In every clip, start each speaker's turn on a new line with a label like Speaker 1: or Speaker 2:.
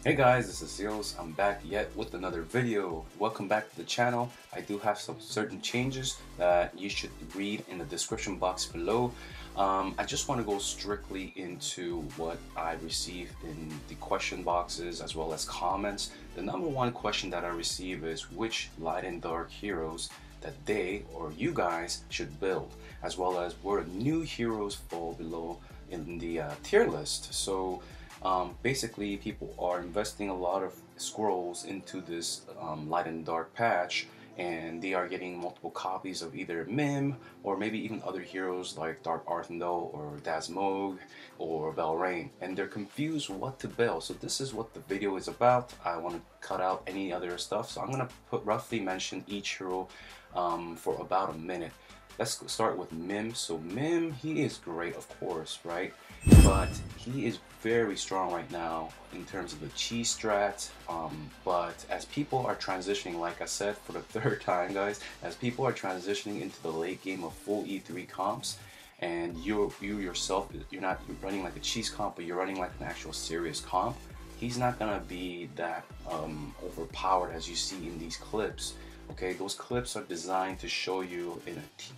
Speaker 1: Hey guys, this is Zeus. I'm back yet with another video. Welcome back to the channel. I do have some certain changes that you should read in the description box below. I just want to go strictly into what I received in the question boxes as well as comments. The number one question that I receive is which light and dark heroes that they or you guys should build, as well as where new heroes fall below in the tier list. So basically, people are investing a lot of scrolls into this light and dark patch, and they are getting multiple copies of either Mim or maybe even other heroes like Dark Arthendo or Dasmog or Belrain, and they're confused what to build. So this is what the video is about. I want to cut out any other stuff, so I'm gonna roughly mention each hero for about a minute. Let's start with Mim. So Mim, he is great, of course, right? But he is very strong right now in terms of the cheese strat. But as people are transitioning, like I said for the third time, guys, as people are transitioning into the late game of full E3 comps, and you yourself, you're not running like a cheese comp, but you're running like an actual serious comp, he's not gonna be that overpowered as you see in these clips. Okay, those clips are designed to show you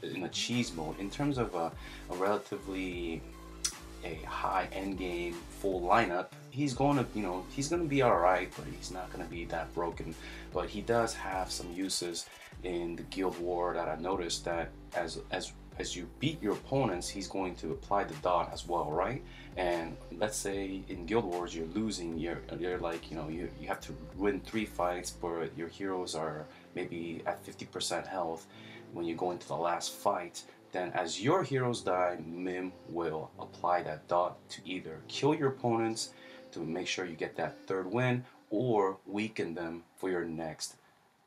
Speaker 1: in a cheese mode. In terms of a relatively a high end game full lineup, he's going to, he's going to be all right, but he's not going to be that broken. But he does have some uses in the guild war that I noticed that as you beat your opponents, he's going to apply the dot as well, right? And let's say in guild wars you're losing, you're like, you have to win 3 fights, but your heroes are maybe at 50% health when you go into the last fight. Then as your heroes die, Mim will apply that dot to either kill your opponents to make sure you get that third win, or weaken them for your next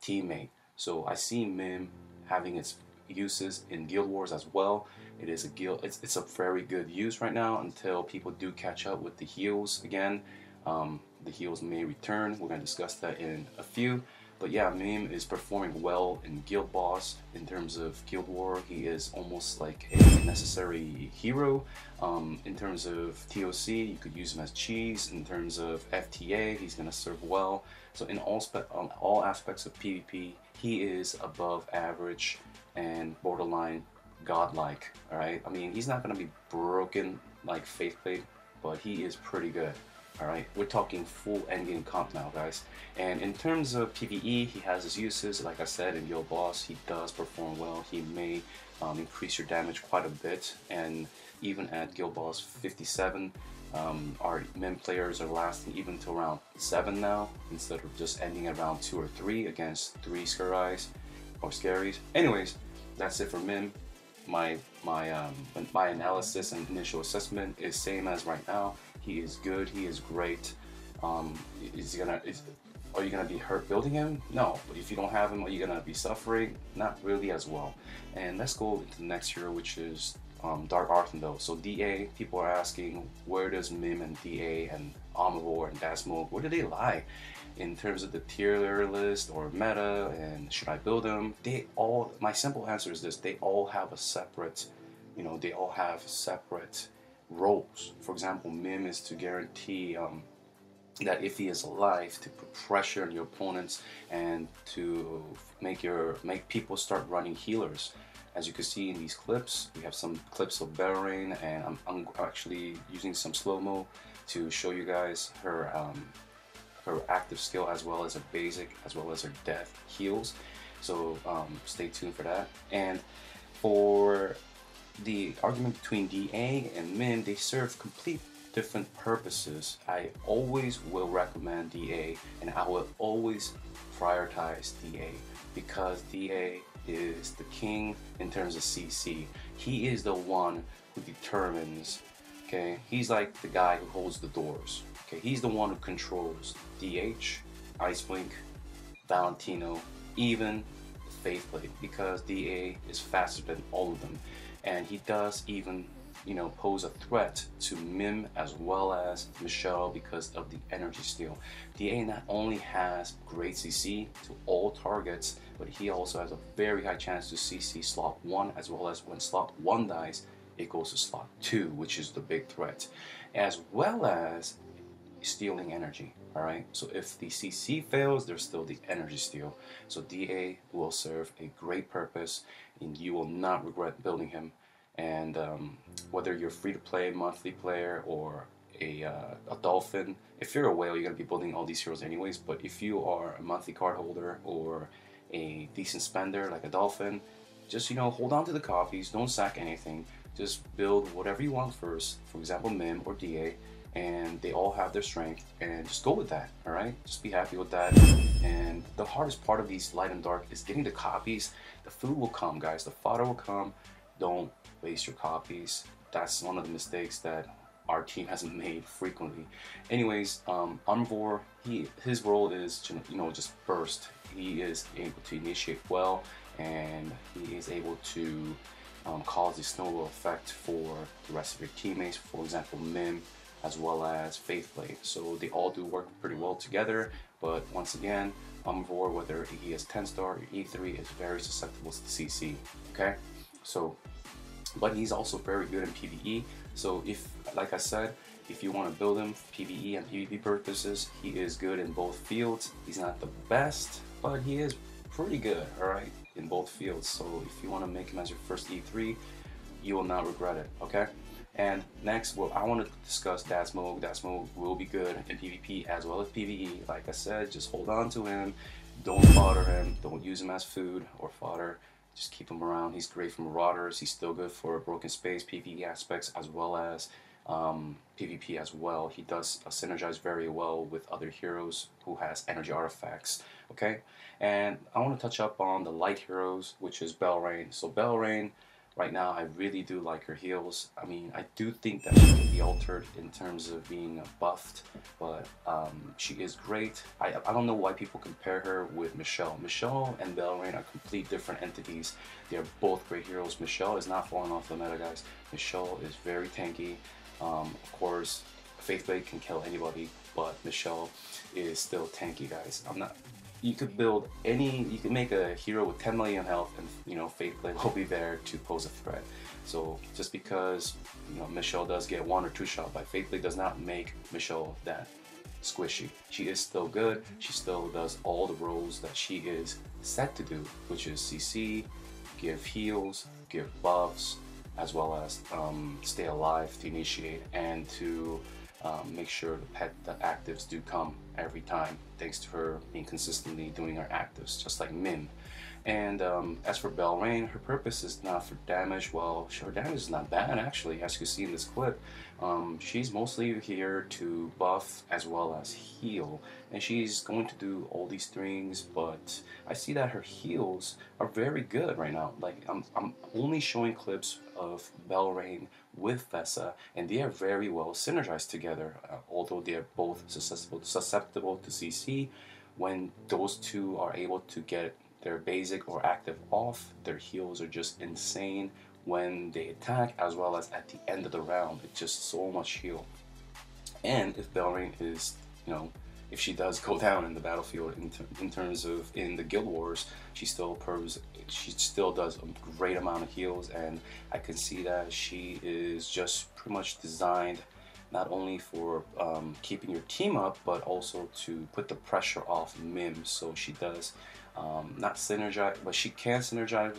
Speaker 1: teammate. So I see Mim having its uses in guild wars as well. It is a guild, it's a very good use right now until people do catch up with the heals again. The heals may return. We're going to discuss that in a few. But yeah, Mim is performing well in Guild Boss. In terms of Guild War, he is almost like a necessary hero. In terms of TOC, you could use him as cheese. In terms of FTA, he's going to serve well. So in all aspects of PvP, he is above average and borderline godlike. All right, I mean, he's not going to be broken like Faithblade, but he is pretty good. Alright, we're talking full endgame comp now, guys. And in terms of PvE, he has his uses. Like I said, in Guild Boss, he does perform well. He may increase your damage quite a bit. And even at Guild Boss 57, our Mim players are lasting even to around 7 now, instead of just ending at around 2 or 3 against 3 Skereis or Skereis. Anyways, that's it for Mim. My analysis and initial assessment is same as right now. He is good. He is great. Are you gonna be hurt building him? No. But if you don't have him, are you gonna be suffering? Not really as well. And let's go into the next hero, which is Dark Arthendo. So DA, people are asking, where does Mim and DA and Omnivore and Dasmog, where do they lie in terms of the tier list or meta, and should I build them? My simple answer is this: they all have a separate, they all have separate roles. For example, Mim is to guarantee that if he is alive, to put pressure on your opponents and to make people start running healers. As you can see in these clips, we have some clips of Belrain, and I'm actually using some slow-mo to show you guys her active skill, as well as her basic, as well as her death heals. So stay tuned for that. And for the argument between DA and Mim, they serve complete different purposes. I always will recommend DA, and I will always prioritize DA, because DA is the king in terms of CC. He is the one who determines, okay? He's like the guy who holds the doors, okay? He's the one who controls DH, Iceblink, Valentino, even Faithblade, because DA is faster than all of them. And he does even, pose a threat to Mim as well as Michelle because of the energy steal. DA not only has great CC to all targets, but he also has a very high chance to CC slot 1, as well as when slot 1 dies, it goes to slot 2, which is the big threat. As well as stealing energy. Alright, so if the CC fails, there's still the energy steal. So DA will serve a great purpose, and you will not regret building him. And whether you're free to play monthly player or a dolphin, if you're a whale, you're gonna be building all these heroes anyways. But if you are a monthly card holder or a decent spender like a dolphin, just hold on to the copies, don't sack anything, just build whatever you want first. For example, Mim or DA, and they all have their strength, and just go with that. All right, just be happy with that. And the hardest part of these light and dark is getting the copies. The food will come, guys, the fodder will come. Don't waste your copies. That's one of the mistakes that our team hasn't made frequently. Anyways, Omnivore, his role is to, just burst. He is able to initiate well, and he is able to cause the snowball effect for the rest of your teammates. For example, Mim as well as Faithblade. So they all do work pretty well together. But once again, Omnivore, whether he is 10-star or E3, is very susceptible to CC. Okay, so but he's also very good in PvE. So if, like I said, if you want to build him for PvE and PvP purposes, he is good in both fields. He's not the best, but he is pretty good, alright, in both fields. So if you want to make him as your first E3, you will not regret it, okay? And next, well, I want to discuss Dasmog. Dasmog will be good in PvP as well as PvE. Like I said, just hold on to him. Don't fodder him. Don't use him as food or fodder. Just keep him around. He's great for Marauders. He's still good for Broken Space, PvE aspects, as well as PvP as well. He does synergize very well with other heroes who has energy artifacts. Okay, and I want to touch up on the light heroes, which is Belrain. So Belrain, right now, I really do like her heals. I mean, I do think that she can be altered in terms of being buffed, but she is great. I don't know why people compare her with Michelle. Michelle and Belrain are complete different entities. They are both great heroes. Michelle is not falling off the meta, guys. Michelle is very tanky. Of course, Faithblade can kill anybody, but Michelle is still tanky, guys. You could build you could make a hero with 10 million health, and Faithblade will be there to pose a threat. So just because Michelle does get 1 or 2 shot by Faithblade does not make Michelle that squishy. She is still good. She still does all the roles that she is set to do, which is CC, give heals, give buffs, as well as stay alive to initiate, and to make sure the actives do come every time, thanks to her being consistently doing her actives, just like Mim. And as for Belrain, her purpose is not for damage. Well, her damage is not bad, actually, as you can see in this clip. She's mostly here to buff as well as heal, and she's going to do all these things, but I see that her heals are very good right now. Like, I'm only showing clips of Belrain with Vesa, and they are very well synergized together. Although they are both susceptible to CC, when those two are able to get their basic or active off, their heals are just insane when they attack, as well as at the end of the round. It's just so much heal. And if Belrain is, if she does go down in the battlefield in terms of in the guild wars, she still does a great amount of heals, and I can see that she is just pretty much designed not only for keeping your team up, but also to put the pressure off Mim. So she does not synergize, but she can synergize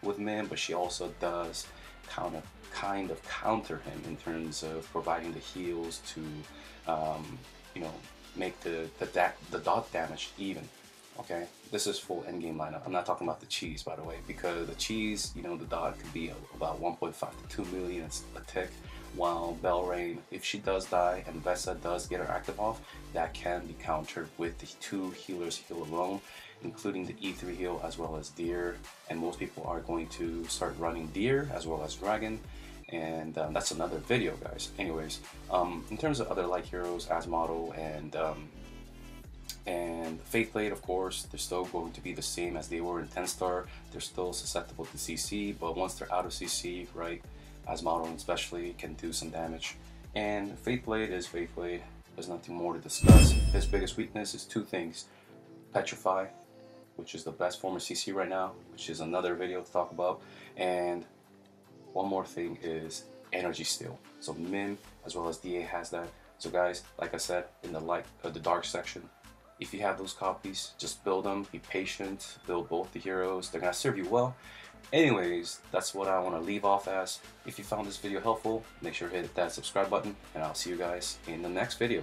Speaker 1: with Mim, but she also does kind of counter him in terms of providing the heals to make the dot damage even. Okay, this is full endgame lineup. I'm not talking about the cheese, by the way, because the cheese, the dot could be about 1.5 to 2 million a tick, while Belrain, if she does die and Vesa does get her active off, that can be countered with the 2 healers heal alone, including the E3 heal as well as Deer, and most people are going to start running Deer as well as Dragon, and that's another video, guys. Anyways, in terms of other light heroes, Asmodel and Faithblade, of course, they're still going to be the same as they were in 10-star. They're still susceptible to CC, but once they're out of CC, right, Asmodel especially can do some damage. And Faithblade is Faithblade. There's nothing more to discuss. His biggest weakness is 2 things: Petrify, which is the best form of CC right now, which is another video to talk about, and one more thing is Energy Steal. So Mim as well as DA has that. So guys, like I said in the dark section, if you have those copies, just build them, be patient, build both the heroes. They're gonna serve you well. Anyways, that's what I want to leave off as. If you found this video helpful, make sure to hit that subscribe button, and I'll see you guys in the next video.